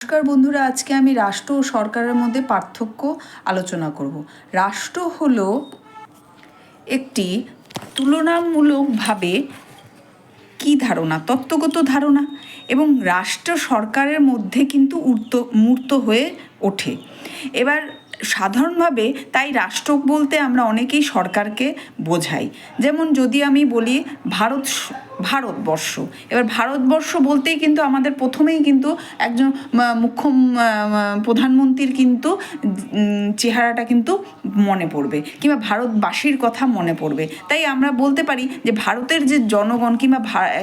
নমস্কার বন্ধুরা, আজকে আমি রাষ্ট্র ও সরকারের মধ্যে পার্থক্য আলোচনা করব। রাষ্ট্র হলো একটি তুলনামূলকভাবে কি ধারণা, তত্ত্বগত ধারণা, এবং রাষ্ট্র সরকারের মধ্যে কিন্তু মূর্ত হয়ে ওঠে। এবার সাধারণভাবে তাই রাষ্ট্র বলতে আমরা অনেকেই সরকারকে বোঝাই। যেমন যদি আমি বলি ভারতবর্ষ, এবার ভারতবর্ষ বলতেই কিন্তু আমাদের প্রথমেই কিন্তু একজন প্রধানমন্ত্রীর কিন্তু চেহারাটা কিন্তু মনে পড়বে, কিংবা ভারতবাসীর কথা মনে পড়বে। তাই আমরা বলতে পারি যে ভারতের যে জনগণ কিংবা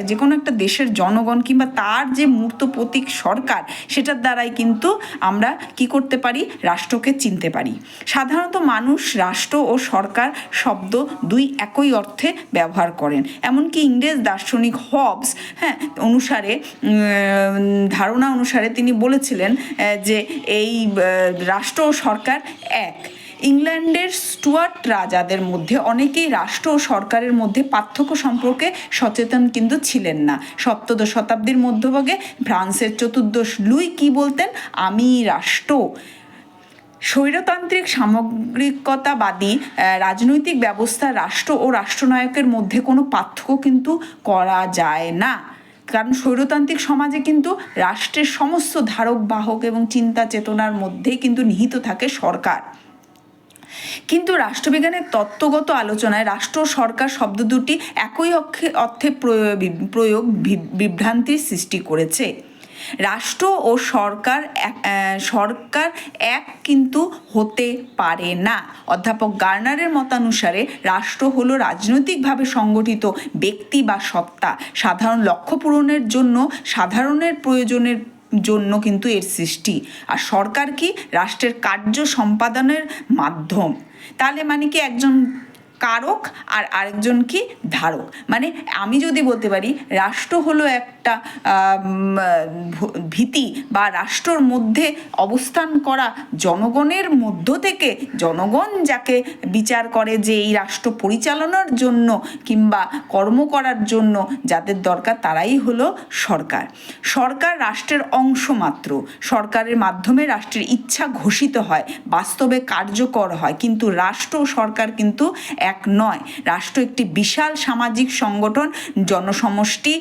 যে কোনো একটা দেশের জনগণ কিংবা তার যে মূর্ত প্রতীক সরকার, সেটার দ্বারাই কিন্তু আমরা কি করতে পারি, রাষ্ট্রকে চিনতে পারি। সাধারণত মানুষ রাষ্ট্র ও সরকার শব্দ দুই একই অর্থে ব্যবহার করেন। এমনকি ইংরেজ দার্শনিক হবস ধারণা অনুসারে তিনি বলেছিলেন যে এই রাষ্ট্র ও সরকার এক। ইংল্যান্ডের স্টুয়ার্ট রাজাদের মধ্যে অনেকেই রাষ্ট্র ও সরকারের মধ্যে পার্থক্য সম্পর্কে সচেতন কিন্তু ছিলেন না। সপ্তদশ শতাব্দীর মধ্যভাগে ফ্রান্সের চতুর্দশ লুই কি বলতেন, আমি রাষ্ট্র। স্বৈরতান্ত্রিক সামগ্রিকতাবাদী রাজনৈতিক ব্যবস্থা রাষ্ট্র ও রাষ্ট্রনায়কের মধ্যে কোনো পার্থক্য কিন্তু করা যায় না, কারণ স্বৈরতান্ত্রিক সমাজে কিন্তু রাষ্ট্রের সমস্ত ধারক বাহক এবং চিন্তা চেতনার মধ্যেই কিন্তু নিহিত থাকে সরকার। কিন্তু রাষ্ট্রবিজ্ঞানের তত্ত্বগত আলোচনায় রাষ্ট্র ও সরকার শব্দ দুটি একই অর্থে প্রয়োগ বিভ্রান্তির সৃষ্টি করেছে। রাষ্ট্র ও সরকার এক কিন্তু হতে পারে না। অধ্যাপক গার্নারের মতানুসারে রাষ্ট্র হলো রাজনৈতিকভাবে সংগঠিত ব্যক্তি বা সত্তা, সাধারণ লক্ষ্য পূরণের জন্য সাধারণের প্রয়োজনের জন্য কিন্তু এর সৃষ্টি। আর সরকার কি, রাষ্ট্রের কার্য সম্পাদনের মাধ্যম। তাহলে মানে কি, একজন কারক আর আরেকজন কি ধারক। মানে আমি যদি বলতে পারি রাষ্ট্র হলো একটা ভীতি বা রাষ্ট্রর মধ্যে অবস্থান করা জনগণের মধ্য থেকে, জনগণ যাকে বিচার করে যে এই রাষ্ট্র পরিচালনার জন্য কিংবা কর্ম করার জন্য যাদের দরকার, তারাই হলো সরকার। সরকার রাষ্ট্রের অংশ মাত্র। সরকারের মাধ্যমে রাষ্ট্রের ইচ্ছা ঘোষিত হয়, বাস্তবে কার্যকর হয়, কিন্তু রাষ্ট্র ও সরকার কিন্তু এক নয়। রাষ্ট্র একটি বিশাল সামাজিক সংগঠন, জনসমষ্টি,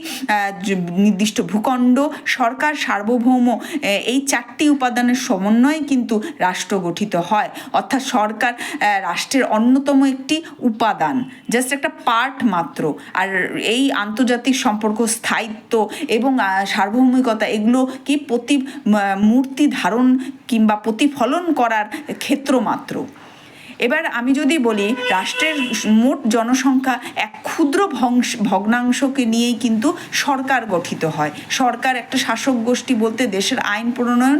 নির্দিষ্ট ভূখণ্ড, সরকার, সার্বভৌম, এই চারটি উপাদানের সমন্বয়ে কিন্তু রাষ্ট্র গঠিত হয়। অর্থাৎ সরকার রাষ্ট্রের অন্যতম একটি উপাদান, জাস্ট একটা পার্ট মাত্র। আর এই আন্তর্জাতিক সম্পর্ক, স্থায়িত্ব এবং সার্বভৌমিকতা, এগুলো কি মূর্তি ধারণ কিংবা প্রতিফলন করার ক্ষেত্র মাত্র। এবার আমি যদি বলি রাষ্ট্রের মোট জনসংখ্যা এক ক্ষুদ্র ভগ্নাংশকে নিয়েই কিন্তু সরকার গঠিত হয়। সরকার একটা শাসক গোষ্ঠী বলতে দেশের আইন প্রণয়ন,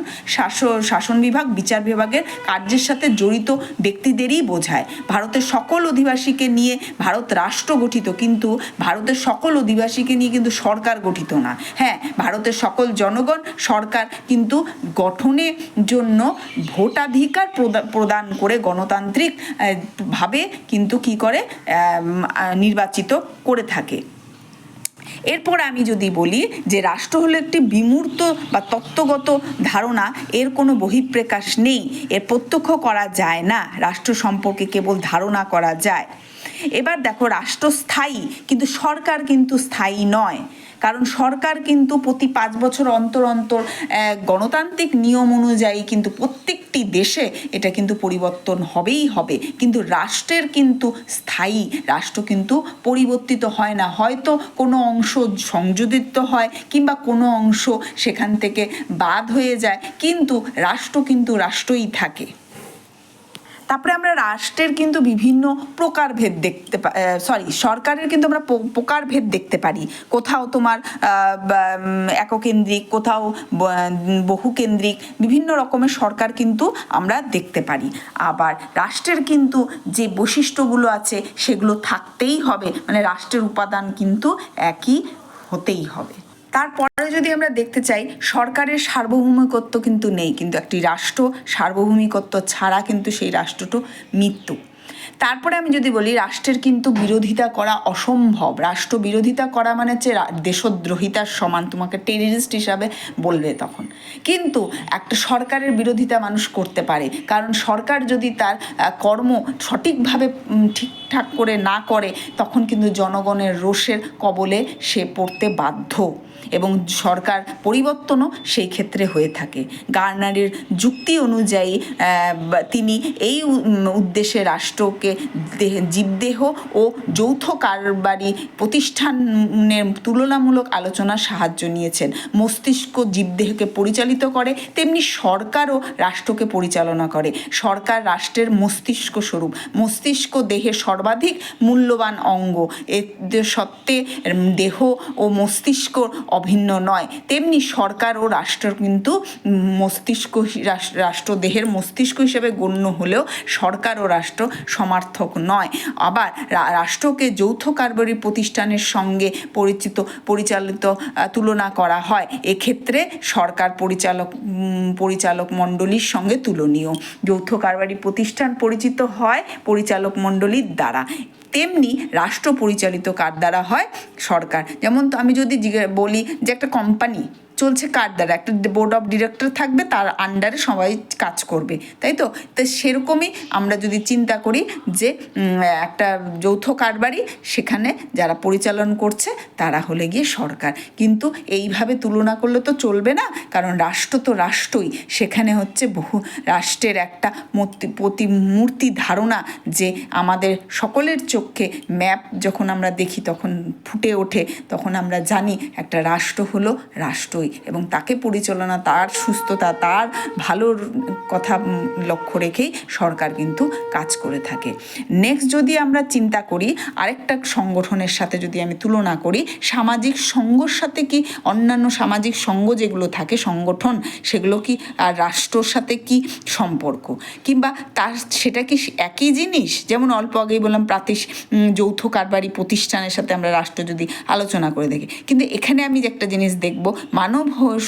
শাসন বিভাগ, বিচার বিভাগের কার্যের সাথে জড়িত ব্যক্তিদেরই বোঝায়। ভারতের সকল অধিবাসীকে নিয়ে ভারত রাষ্ট্র গঠিত, কিন্তু ভারতের সকল অধিবাসীকে নিয়ে কিন্তু সরকার গঠিত না। হ্যাঁ, ভারতের সকল জনগণ সরকার কিন্তু গঠনের জন্য ভোটাধিকার প্রদান করে গণতান্ত্রিক ভাবে কিন্তু কি করে, নির্বাচিত করে থাকে। এরপর আমি যদি বলি যে রাষ্ট্র হলো একটি বিমূর্ত বা তত্ত্বগত ধারণা, এর কোনো বহিঃপ্রকাশ নেই, এর প্রত্যক্ষ করা যায় না, রাষ্ট্র সম্পর্কে কেবল ধারণা করা যায়। এবার দেখো, রাষ্ট্র স্থায়ী, কিন্তু সরকার কিন্তু স্থায়ী নয়, কারণ সরকার কিন্তু প্রতি 5 বছর অন্তর অন্তর গণতান্ত্রিক নিয়ম অনুযায়ী কিন্তু প্রত্যেকটি দেশে এটা কিন্তু পরিবর্তন হবেই হবে। কিন্তু রাষ্ট্রের কিন্তু স্থায়ী, রাষ্ট্র কিন্তু পরিবর্তিত হয় না। হয়তো কোনো অংশ সংযোজিত হয় কিংবা কোনো অংশ সেখান থেকে বাদ হয়ে যায়, কিন্তু রাষ্ট্র কিন্তু রাষ্ট্রই থাকে। তারপরে আমরা রাষ্ট্রের কিন্তু বিভিন্ন প্রকারভেদ সরকারের কিন্তু আমরা প্রকারভেদ দেখতে পারি। কোথাও তোমার এককেন্দ্রিক, কোথাও বহুকেন্দ্রিক, বিভিন্ন রকমের সরকার কিন্তু আমরা দেখতে পারি। আবার রাষ্ট্রের কিন্তু যে বৈশিষ্ট্যগুলো আছে সেগুলো থাকতেই হবে, মানে রাষ্ট্রের উপাদান কিন্তু একই হতেই হবে। তারপরে যদি আমরা দেখতে চাই, সরকারের সার্বভৌমিকত্ব কিন্তু নেই, কিন্তু একটি রাষ্ট্র সার্বভৌমিকত্ব ছাড়া কিন্তু সেই রাষ্ট্রটা মৃত্যু। তারপরে আমি যদি বলি রাষ্ট্রের কিন্তু বিরোধিতা করা অসম্ভব। রাষ্ট্র বিরোধিতা করা মানে হচ্ছে দেশদ্রোহিতার সমান, তোমাকে টেররিস্ট হিসাবে বলবে তখন। কিন্তু একটা সরকারের বিরোধিতা মানুষ করতে পারে, কারণ সরকার যদি তার কর্ম সঠিকভাবে ঠিকঠাক করে না করে তখন কিন্তু জনগণের রোষের কবলে সে পড়তে বাধ্য, এবং সরকার পরিবর্তনও সেই ক্ষেত্রে হয়ে থাকে। গার্নারের যুক্তি অনুযায়ী তিনি এই উদ্দেশ্যে রাষ্ট্রকে জীবদেহ ও যৌথ কারবারি প্রতিষ্ঠানের তুলনামূলক আলোচনার সাহায্য নিয়েছেন। মস্তিষ্ক জীবদেহকে পরিচালিত করে, তেমনি সরকারও রাষ্ট্রকে পরিচালনা করে। সরকার রাষ্ট্রের মস্তিষ্ক স্বরূপ। মস্তিষ্ক দেহের সর্বাধিক মূল্যবান অঙ্গ, এর সত্ত্বে দেহ ও মস্তিষ্ক অভিন্ন নয়, তেমনি সরকার ও রাষ্ট্র কিন্তু মস্তিষ্ক রাষ্ট্রদেহের মস্তিষ্ক হিসেবে গণ্য হলেও সরকার ও রাষ্ট্র সমার্থক নয়। আবার রাষ্ট্রকে যৌথ কারবারি প্রতিষ্ঠানের সঙ্গে পরিচালিত তুলনা করা হয়, এক্ষেত্রে সরকার পরিচালক মণ্ডলীর সঙ্গে তুলনীয়। যৌথ কারবারি প্রতিষ্ঠান পরিচিত হয় পরিচালক মণ্ডলীর দ্বারা, তেমনি রাষ্ট্র পরিচালিত কার দ্বারা হয়? সরকার। যেমন তো আমি যদি বলি যে একটা কোম্পানি চলছে কার দ্বারা, একটা বোর্ড অফ ডিরেক্টর থাকবে, তার আন্ডারে সবাই কাজ করবে, তাই তো? তো সেরকমই আমরা যদি চিন্তা করি যে একটা যৌথ কারবারি, সেখানে যারা পরিচালন করছে তারা হলে গিয়ে সরকার। কিন্তু এইভাবে তুলনা করলে তো চলবে না, কারণ রাষ্ট্র তো রাষ্ট্রই, সেখানে হচ্ছে বহু রাষ্ট্রের একটা মূর্তি ধারণা যে আমাদের সকলের চোখে ম্যাপ যখন আমরা দেখি তখন ফুটে ওঠে, তখন আমরা জানি একটা রাষ্ট্র হলো রাষ্ট্রই, এবং তাকে পরিচালনা, তার সুস্থতা, তার ভালোর কথা লক্ষ্য রেখেই সরকার কিন্তু কাজ করে থাকে। নেক্সট যদি আমরা চিন্তা করি আরেকটা সংগঠনের সাথে, যদি আমি তুলনা করি সামাজিক সংঘর সাথে, কি অন্যান্য সামাজিক সংঘ যেগুলো থাকে সংগঠন, সেগুলো কি আর রাষ্ট্রর সাথে কি সম্পর্ক, কিংবা তার সেটা কি একই জিনিস? যেমন অল্প আগেই বললাম যৌথ কারবারি প্রতিষ্ঠানের সাথে আমরা রাষ্ট্র যদি আলোচনা করে দেখি, কিন্তু এখানে আমি যে একটা জিনিস দেখব, মানব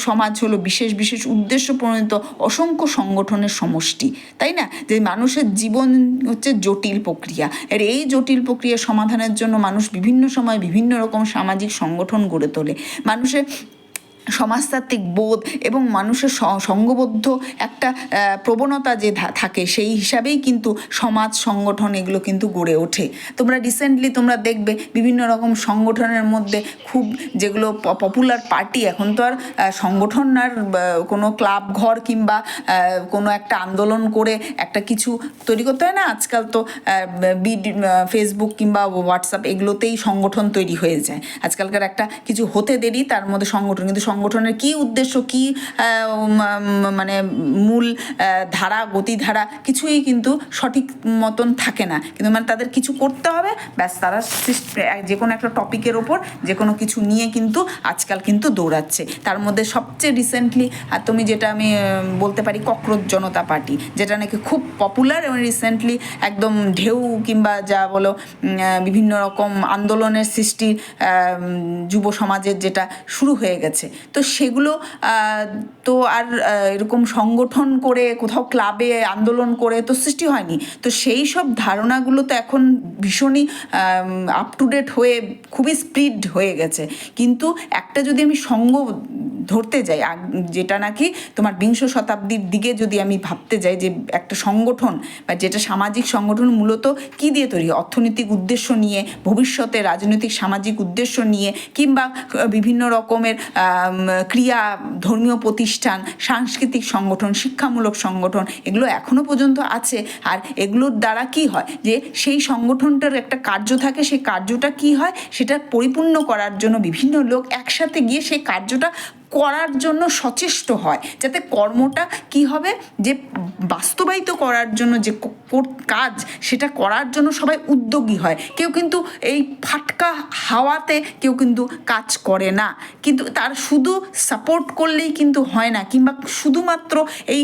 সমাজ হলো বিশেষ বিশেষ উদ্দেশ্য প্রণীত অসংখ্য সংগঠনের সমষ্টি, তাই না? যে মানুষের জীবন হচ্ছে জটিল প্রক্রিয়া, আর এই জটিল প্রক্রিয়া সমাধানের জন্য মানুষ বিভিন্ন সময় বিভিন্ন রকম সামাজিক সংগঠন গড়ে তোলে। মানুষের সমাজতাত্ত্বিক বোধ এবং মানুষের সঙ্গবদ্ধ একটা প্রবণতা যে থাকে, সেই হিসাবেই কিন্তু সমাজ সংগঠন এগুলো কিন্তু গড়ে ওঠে। তোমরা রিসেন্টলি তোমরা দেখবে বিভিন্ন রকম সংগঠনের মধ্যে খুব যেগুলো পপুলার পার্টি, এখন তো আর সংগঠন আর কোনো ক্লাব ঘর কিংবা কোনো একটা আন্দোলন করে একটা কিছু তৈরি করতে হয় না, আজকাল তো ফেসবুক কিংবা হোয়াটসঅ্যাপ এগুলোতেই সংগঠন তৈরি হয়ে যায়। আজকালকার একটা কিছু হতে দেরি, তার মধ্যে সংগঠন, কিন্তু সংগঠনের কি উদ্দেশ্য, কি মানে মূল ধারা, গতিধারা কিছুই কিন্তু সঠিক মতন থাকে না, কিন্তু মানে তাদের কিছু করতে হবে, ব্যাস তারা যে কোনো একটা টপিকের ওপর যে কোনো কিছু নিয়ে কিন্তু আজকাল কিন্তু দৌড়াচ্ছে। তার মধ্যে সবচেয়ে রিসেন্টলি তুমি যেটা আমি বলতে পারি ককরোচ জনতা পার্টি, যেটা নাকি খুব পপুলার এবং রিসেন্টলি একদম ঢেউ কিংবা যা বলো বিভিন্ন রকম আন্দোলনের সৃষ্টি যুব সমাজের যেটা শুরু হয়ে গেছে, তো সেগুলো তো আর এরকম সংগঠন করে কোথাও ক্লাবে আন্দোলন করে তো সৃষ্টি হয়নি। তো সেই সব ধারণাগুলো তো এখন ভীষণই আপ টু ডেট হয়ে খুবই স্প্রিড হয়ে গেছে। কিন্তু একটা যদি আমি সঙ্গ ধরতে যাই, যেটা নাকি তোমার বিংশ শতাব্দীর দিকে যদি আমি ভাবতে যাই, যে একটা সংগঠন বা যেটা সামাজিক সংগঠন মূলত কী দিয়ে তৈরি, অর্থনৈতিক উদ্দেশ্য নিয়ে, ভবিষ্যতে রাজনৈতিক সামাজিক উদ্দেশ্য নিয়ে, কিংবা বিভিন্ন রকমের ক্রিয়া, ধর্মীয় প্রতিষ্ঠান, সাংস্কৃতিক সংগঠন, শিক্ষামূলক সংগঠন, এগুলো এখনও পর্যন্ত আছে। আর এগুলোর দ্বারা কি হয়, যে সেই সংগঠনটার একটা কার্য থাকে, সেই কার্যটা কি হয়, সেটা পরিপূর্ণ করার জন্য বিভিন্ন লোক একসাথে গিয়ে সেই কার্যটা করার জন্য সচেষ্ট হয়, যাতে কর্মটা কি হবে, যে বাস্তবায়িত করার জন্য যে কাজ, সেটা করার জন্য সবাই উদ্যোগী হয়। কেউ কিন্তু এই ফাটকা হাওয়াতে কেউ কিন্তু কাজ করে না, কিন্তু তার শুধু সাপোর্ট করলেই কিন্তু হয় না, কিংবা শুধুমাত্র এই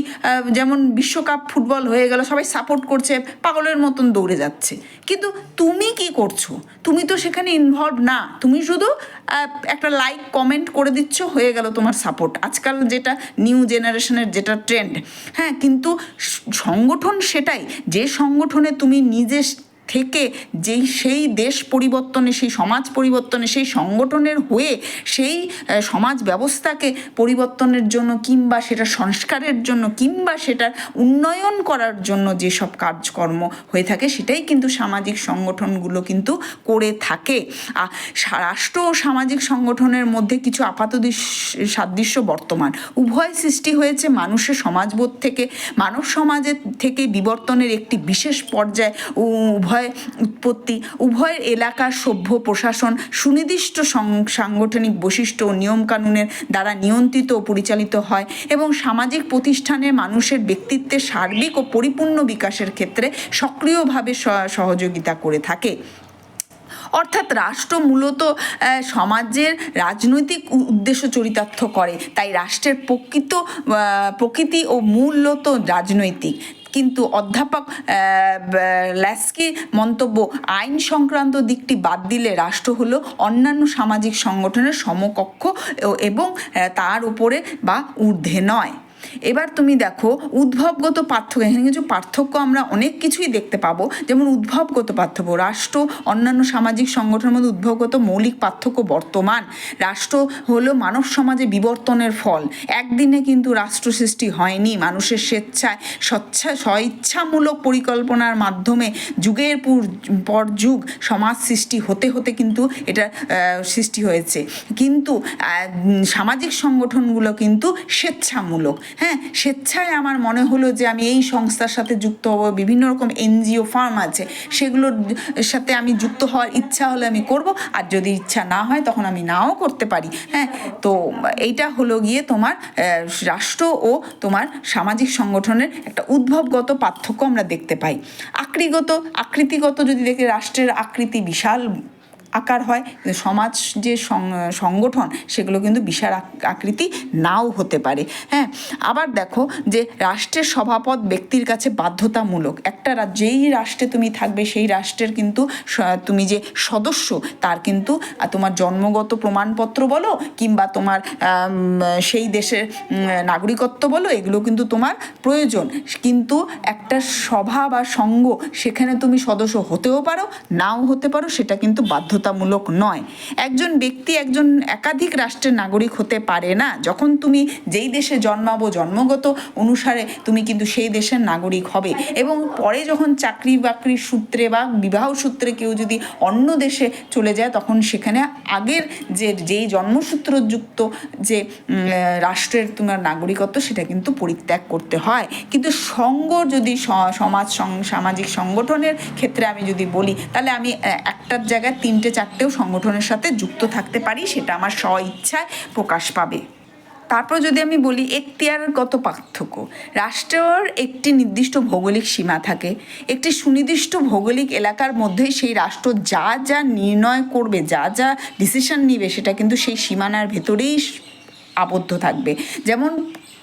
যেমন বিশ্বকাপ ফুটবল হয়ে গেল, সবাই সাপোর্ট করছে, পাগলের মতন দৌড়ে যাচ্ছে, কিন্তু তুমি কি করছো? তুমি তো সেখানে ইনভলভ না, তুমি শুধু একটা লাইক কমেন্ট করে দিচ্ছ, হয়ে গেল তোমার সাপোর্ট, আজকাল যেটা নিউ জেনারেশনের যেটা ট্রেন্ড। হ্যাঁ, কিন্তু সংগঠন সেটাই, যে সংগঠনে তুমি নিজে থেকে সেই দেশ পরিবর্তনে, সেই সমাজ পরিবর্তনে, সেই সংগঠনের হয়ে সেই সমাজ ব্যবস্থাকে পরিবর্তনের জন্য কিংবা সেটা সংস্কারের জন্য কিংবা সেটা উন্নয়ন করার জন্য যেসব কাজকর্ম হয়ে থাকে সেটাই কিন্তু সামাজিক সংগঠনগুলো কিন্তু করে থাকে। রাষ্ট্র ও সামাজিক সংগঠনের মধ্যে কিছু সাদৃশ্য বর্তমান। উভয় সৃষ্টি হয়েছে মানুষের সমাজবোধ থেকে, মানব সমাজের থেকে বিবর্তনের একটি বিশেষ পর্যায়ে উভয় উৎপত্তি। উভয়ের এলাকার সভ্য প্রশাসন সুনির্দিষ্ট সাংগঠনিক বৈশিষ্ট্য ও নিয়মকানুনের দ্বারা নিয়ন্ত্রিত ও পরিচালিত হয় এবং সামাজিক প্রতিষ্ঠানে মানুষের ব্যক্তিত্বের সার্বিক ও পরিপূর্ণ বিকাশের ক্ষেত্রে সক্রিয়ভাবে সহযোগিতা করে থাকে। অর্থাৎ রাষ্ট্র মূলত সমাজের রাজনৈতিক উদ্দেশ্য চরিতার্থ করে, তাই রাষ্ট্রের প্রকৃতি ও মূলত রাজনৈতিক। কিন্তু অধ্যাপক ল্যাস্কির মন্তব্য, আইন সংক্রান্ত দিকটি বাদ দিলে রাষ্ট্র হলো অন্যান্য সামাজিক সংগঠনের সমকক্ষ এবং তার উপরে বা ঊর্ধ্বে নয়। এবার তুমি দেখো উদ্ভবগত পার্থক্য, এখানে কিছু পার্থক্য আমরা অনেক কিছুই দেখতে পাবো। যেমন উদ্ভবগত পার্থক্য, রাষ্ট্র অন্যান্য সামাজিক সংগঠনের মধ্যে উদ্ভবগত মৌলিক পার্থক্য বর্তমান। রাষ্ট্র হলো মানব সমাজে বিবর্তনের ফল। একদিনে কিন্তু রাষ্ট্র সৃষ্টি হয়নি, মানুষের স্বেচ্ছামূলক পরিকল্পনার মাধ্যমে যুগের পর যুগ সমাজ সৃষ্টি হতে হতে কিন্তু এটা সৃষ্টি হয়েছে। কিন্তু সামাজিক সংগঠনগুলো কিন্তু স্বেচ্ছামূলক। হ্যাঁ, স্বেচ্ছায় আমার মনে হলো যে আমি এই সংস্থার সাথে যুক্ত হব, বিভিন্ন রকম এনজিও ফার্ম আছে সেগুলোর সাথে আমি যুক্ত হওয়ার ইচ্ছা হলে আমি করব, আর যদি ইচ্ছা না হয় তখন আমি নাও করতে পারি। হ্যাঁ, তো এইটা হলো গিয়ে তোমার রাষ্ট্র ও তোমার সামাজিক সংগঠনের একটা উদ্ভবগত পার্থক্য আমরা দেখতে পাই। আকৃতিগত যদি দেখি, রাষ্ট্রের আকৃতি বিশাল আকার হয়, সমাজ যে সংগঠন সেগুলো কিন্তু বিশাল আকৃতি নাও হতে পারে। হ্যাঁ, আবার দেখো যে রাষ্ট্রের সভাপদ ব্যক্তির কাছে বাধ্যতামূলক। যেই রাষ্ট্রে তুমি থাকবে সেই রাষ্ট্রের কিন্তু তুমি যে সদস্য তার কিন্তু তোমার জন্মগত প্রমাণপত্র বলো কিংবা তোমার সেই দেশের নাগরিকত্ব বলো, এগুলো কিন্তু তোমার প্রয়োজন। কিন্তু একটা সভা বা সংঘ, সেখানে তুমি সদস্য হতেও পারো নাও হতে পারো, সেটা কিন্তু বাধ্যতামূলক নয়। একজন ব্যক্তি একাধিক রাষ্ট্রের নাগরিক হতে পারে না। যখন তুমি যেই দেশে জন্মাবো, জন্মগত অনুসারে তুমি কিন্তু সেই দেশের নাগরিক হবে, এবং পরে যখন চাকরি বাকরির সূত্রে বা বিবাহ সূত্রে কেউ যদি অন্য দেশে চলে যায়, তখন সেখানে আগের যেই জন্মসূত্রযুক্ত যে রাষ্ট্রের তোমার নাগরিকত্ব সেটা কিন্তু পরিত্যাগ করতে হয়। কিন্তু সংঘ যদি সামাজিক সংগঠনের ক্ষেত্রে আমি যদি বলি, তাহলে আমি একটার জায়গায় 3-4টেও সংগঠনের সাথে যুক্ত থাকতে পারি, সেটা আমার স্ব ইচ্ছায় প্রকাশ পাবে। তারপর যদি আমি বলি এখতিয়ারগত পার্থক্য, রাষ্ট্রের একটি নির্দিষ্ট ভৌগোলিক সীমা থাকে। একটি সুনির্দিষ্ট ভৌগোলিক এলাকার মধ্যেই সেই রাষ্ট্র যা যা নির্ণয় করবে, যা যা ডিসিশন নিবে, সেটা কিন্তু সেই সীমানার ভেতরেই আবদ্ধ থাকবে। যেমন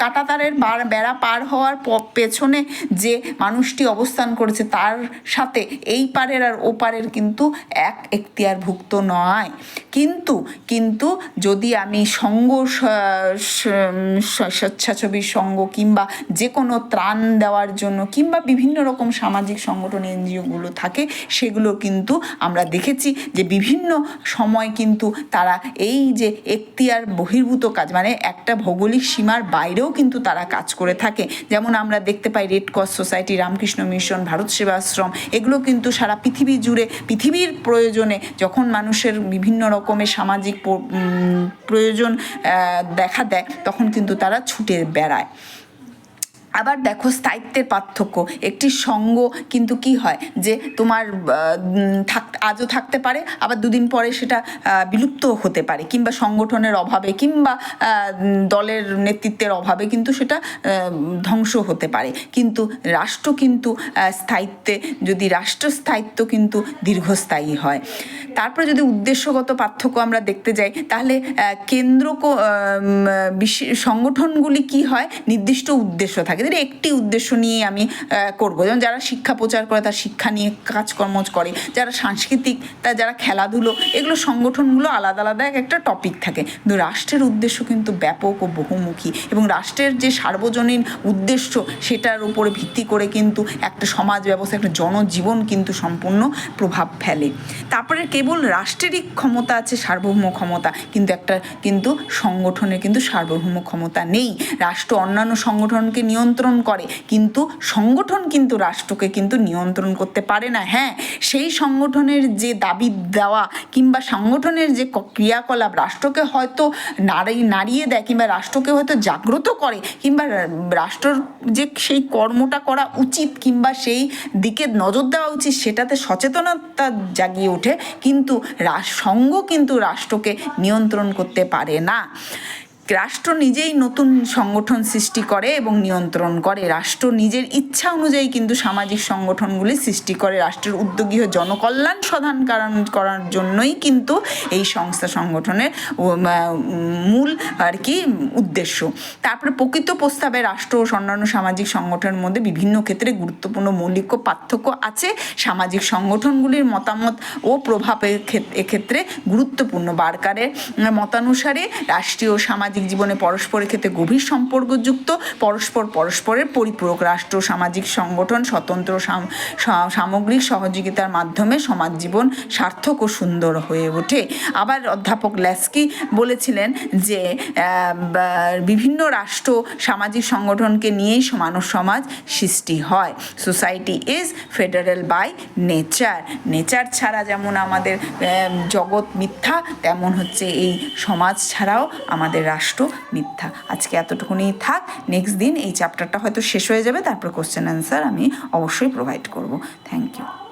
কাঁটাতারের বেড়া পার হওয়ার পেছনে যে মানুষটি অবস্থান করেছে তার সাথে এই পারের আর ও পারের কিন্তু এক এখতিয়ারভুক্ত নয়। কিন্তু যদি আমি সংঘ, স্বেচ্ছাসেবী সংঘ কিংবা যে কোনো ত্রাণ দেওয়ার জন্য কিংবা বিভিন্ন রকম সামাজিক সংগঠন এনজিওগুলো থাকে, সেগুলো কিন্তু আমরা দেখেছি যে বিভিন্ন সময় কিন্তু তারা এই যে এখতিয়ার বহির্ভূত কাজ, মানে একটা ভৌগোলিক সীমার বাইরেও কিন্তু তারা কাজ করে থাকে। যেমন আমরা দেখতে পাই red cross society, Ramakrishna mission, Bharat Sevashram, এগুলো কিন্তু সারা পৃথিবী জুড়ে পৃথিবীর প্রয়োজনে যখন মানুষের বিভিন্ন রকমের সামাজিক প্রয়োজন দেখা দেয়, তখন কিন্তু তারা ছুটে বেড়ায়। আবার দেখো স্থায়িত্বের পার্থক্য, একটি সঙ্গ কিন্তু কি হয় যে তোমার আজও থাকতে পারে, আবার দুদিন পরে সেটা বিলুপ্ত হতে পারে, কিংবা সংগঠনের অভাবে কিংবা দলের নেতৃত্বের অভাবে কিন্তু সেটা ধ্বংস হতে পারে। কিন্তু রাষ্ট্র কিন্তু রাষ্ট্র স্থায়িত্ব কিন্তু দীর্ঘস্থায়ী হয়। তারপরে যদি উদ্দেশ্যগত পার্থক্য আমরা দেখতে যাই, তাহলে সংগঠনগুলি কি হয়, নির্দিষ্ট উদ্দেশ্য থাকে। পারি, একটি উদ্দেশ্য নিয়ে আমি করবো। যেমন যারা শিক্ষা প্রচার করে তার শিক্ষা নিয়ে কাজকর্ম করে, যারা সাংস্কৃতিক, যারা খেলাধুলো, এগুলো সংগঠনগুলো আলাদা আলাদা একটা টপিক থাকে। কিন্তু রাষ্ট্রের উদ্দেশ্য কিন্তু ব্যাপক ও বহুমুখী, এবং রাষ্ট্রের যে সার্বজনীন উদ্দেশ্য সেটার উপরে ভিত্তি করে কিন্তু একটা সমাজ ব্যবস্থা, একটা জনজীবন কিন্তু সম্পূর্ণ প্রভাব ফেলে। তারপরে কেবল রাষ্ট্রেরই ক্ষমতা আছে, সার্বভৌম ক্ষমতা, কিন্তু সংগঠনের কিন্তু সার্বভৌম ক্ষমতা নেই। রাষ্ট্র অন্যান্য সংগঠনকে নিয়ন্ত্রণ করে, কিন্তু সংগঠন কিন্তু রাষ্ট্রকে কিন্তু নিয়ন্ত্রণ করতে পারে না। হ্যাঁ, সেই সংগঠনের যে দাবি দেওয়া কিংবা সংগঠনের যে ক্রিয়াকলাপ রাষ্ট্রকে হয়তো নাড়িয়ে দেয়, কিংবা রাষ্ট্রকে হয়তো জাগ্রত করে, কিংবা রাষ্ট্রর যে সেই কর্মটা করা উচিত কিংবা সেই দিকে নজর দেওয়া উচিত সেটাতে সচেতনতা জাগিয়ে ওঠে, কিন্তু সংঘ কিন্তু রাষ্ট্রকে নিয়ন্ত্রণ করতে পারে না। রাষ্ট্র নিজেই নতুন সংগঠন সৃষ্টি করে এবং নিয়ন্ত্রণ করে। রাষ্ট্র নিজের ইচ্ছা অনুযায়ী কিন্তু সামাজিক সংগঠনগুলি সৃষ্টি করে। রাষ্ট্রের উদ্যোগী হয়ে জনকল্যাণ সাধন করার জন্যই কিন্তু এই সংস্থা সংগঠনের মূল আর কি উদ্দেশ্য। তারপরে প্রকৃত প্রস্তাবে রাষ্ট্র ও অন্যান্য সামাজিক সংগঠনের মধ্যে বিভিন্ন ক্ষেত্রে গুরুত্বপূর্ণ মৌলিক পার্থক্য আছে। সামাজিক সংগঠনগুলির মতামত ও প্রভাবের এক্ষেত্রে গুরুত্বপূর্ণ। বার্কারের মতানুসারে রাষ্ট্রীয় সামাজিক জীবনে পরস্পরের ক্ষেত্রে গভীর সম্পর্কযুক্ত, পরস্পরের পরিপূরক। রাষ্ট্র সামাজিক সংগঠন স্বতন্ত্র সামগ্রিক সহযোগিতার মাধ্যমে সমাজ জীবন সার্থক ও সুন্দর হয়ে ওঠে। আবার অধ্যাপক ল্যাস্কি বলেছিলেন যে বিভিন্ন রাষ্ট্র সামাজিক সংগঠনকে নিয়েই মানব সমাজ সৃষ্টি হয়। Society is federal by nature ছাড়া যেমন আমাদের জগৎ মিথ্যা, তেমন হচ্ছে এই সমাজ ছাড়াও আমাদের রাষ্ট্র মিথ্যা। আজকে এতটুকুনি থাক, নেক্সট দিন এই চ্যাপ্টারটা হয়তো শেষ হয়ে যাবে, তারপর কোশ্চেন অ্যান্সার আমি অবশ্যই প্রোভাইড করব। Thank you.